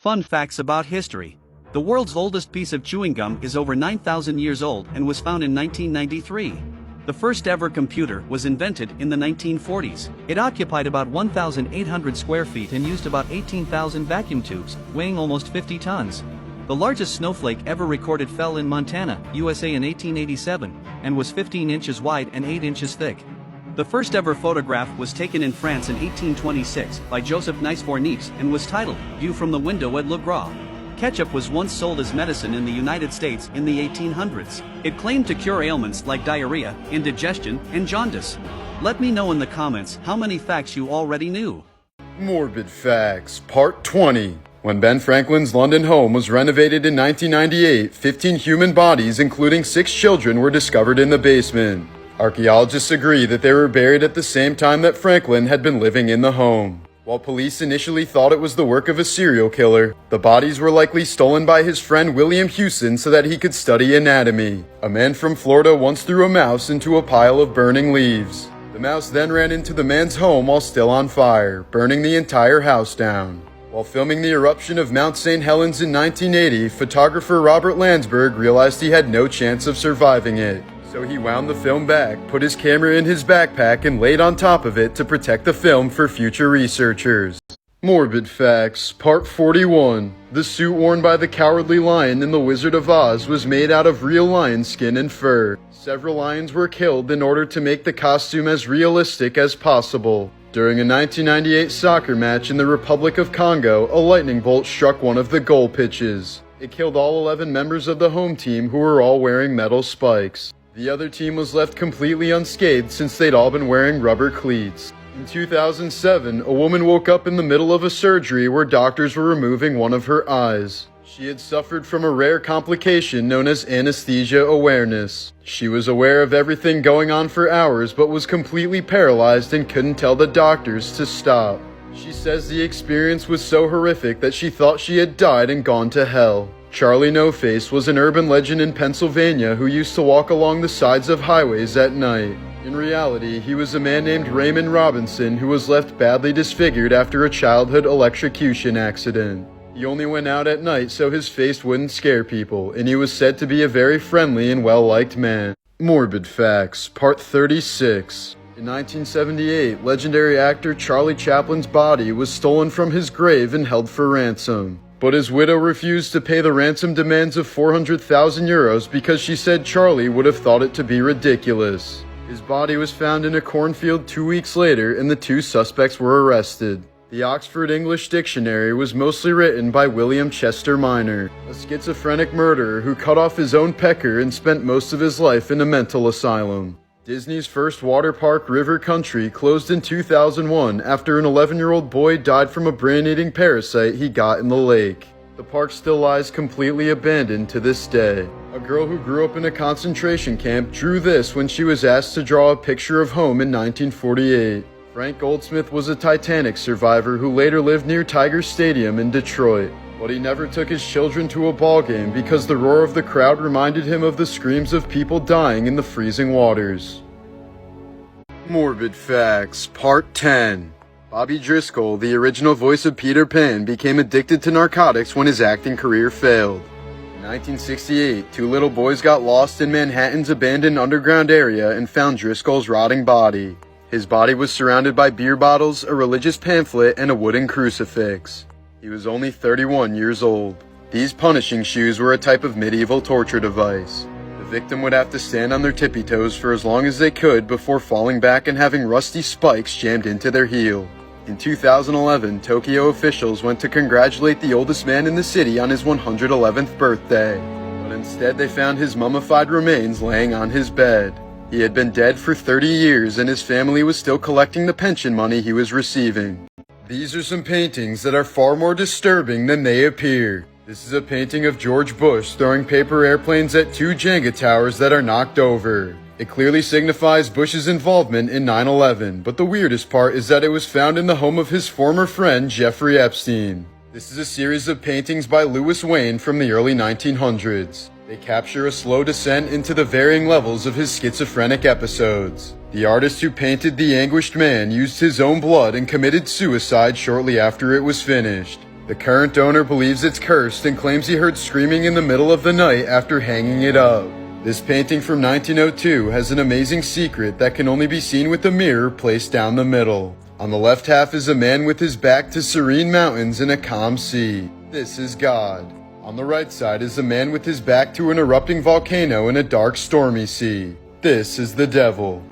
Fun facts about history. The world's oldest piece of chewing gum is over 9,000 years old and was found in 1993. The first ever computer was invented in the 1940s. It occupied about 1,800 square feet and used about 18,000 vacuum tubes, weighing almost 50 tons. The largest snowflake ever recorded fell in Montana, USA in 1887, and was 15 inches wide and 8 inches thick. The first ever photograph was taken in France in 1826 by Joseph Nicephore Niepce and was titled, View from the Window at Le Gras. Ketchup was once sold as medicine in the United States in the 1800s. It claimed to cure ailments like diarrhea, indigestion, and jaundice. Let me know in the comments how many facts you already knew. Morbid Facts, Part 20. When Ben Franklin's London home was renovated in 1998, 15 human bodies, including 6 children, were discovered in the basement. Archaeologists agree that they were buried at the same time that Franklin had been living in the home. While police initially thought it was the work of a serial killer, the bodies were likely stolen by his friend William Hewson so that he could study anatomy. A man from Florida once threw a mouse into a pile of burning leaves. The mouse then ran into the man's home while still on fire, burning the entire house down. While filming the eruption of Mount St. Helens in 1980, photographer Robert Landsberg realized he had no chance of surviving it. So he wound the film back, put his camera in his backpack, and laid on top of it to protect the film for future researchers. Morbid Facts, Part 41. The suit worn by the Cowardly Lion in The Wizard of Oz was made out of real lion skin and fur. Several lions were killed in order to make the costume as realistic as possible. During a 1998 soccer match in the Republic of Congo, a lightning bolt struck one of the goal pitches. It killed all 11 members of the home team, who were all wearing metal spikes. The other team was left completely unscathed since they'd all been wearing rubber cleats. In 2007, a woman woke up in the middle of a surgery where doctors were removing one of her eyes. She had suffered from a rare complication known as anesthesia awareness. She was aware of everything going on for hours but was completely paralyzed and couldn't tell the doctors to stop. She says the experience was so horrific that she thought she had died and gone to hell. Charlie No Face was an urban legend in Pennsylvania who used to walk along the sides of highways at night. In reality, he was a man named Raymond Robinson who was left badly disfigured after a childhood electrocution accident. He only went out at night so his face wouldn't scare people, and he was said to be a very friendly and well-liked man. Morbid Facts, Part 36. In 1978, legendary actor Charlie Chaplin's body was stolen from his grave and held for ransom. But his widow refused to pay the ransom demands of 400,000 euros because she said Charlie would have thought it to be ridiculous. His body was found in a cornfield 2 weeks later, and the 2 suspects were arrested. The Oxford English Dictionary was mostly written by William Chester Minor, a schizophrenic murderer who cut off his own pecker and spent most of his life in a mental asylum. Disney's first water park, River Country, closed in 2001 after an 11-year-old boy died from a brain-eating parasite he got in the lake. The park still lies completely abandoned to this day. A girl who grew up in a concentration camp drew this when she was asked to draw a picture of home in 1948. Frank Goldsmith was a Titanic survivor who later lived near Tiger Stadium in Detroit. But he never took his children to a ball game because the roar of the crowd reminded him of the screams of people dying in the freezing waters. Morbid Facts, Part 10. Bobby Driscoll, the original voice of Peter Pan, became addicted to narcotics when his acting career failed. In 1968, 2 little boys got lost in Manhattan's abandoned underground area and found Driscoll's rotting body. His body was surrounded by beer bottles, a religious pamphlet, and a wooden crucifix. He was only 31 years old. These punishing shoes were a type of medieval torture device. The victim would have to stand on their tippy toes for as long as they could before falling back and having rusty spikes jammed into their heel. In 2011, Tokyo officials went to congratulate the oldest man in the city on his 111th birthday. But instead they found his mummified remains laying on his bed. He had been dead for 30 years and his family was still collecting the pension money he was receiving. These are some paintings that are far more disturbing than they appear. This is a painting of George Bush throwing paper airplanes at 2 Jenga towers that are knocked over. It clearly signifies Bush's involvement in 9/11, but the weirdest part is that it was found in the home of his former friend Jeffrey Epstein. This is a series of paintings by Louis Wayne from the early 1900s. They capture a slow descent into the varying levels of his schizophrenic episodes. The artist who painted the anguished man used his own blood and committed suicide shortly after it was finished. The current owner believes it's cursed and claims he heard screaming in the middle of the night after hanging it up. This painting from 1902 has an amazing secret that can only be seen with a mirror placed down the middle. On the left half is a man with his back to serene mountains and a calm sea. This is God. On the right side is a man with his back to an erupting volcano and a dark stormy sea. This is the devil.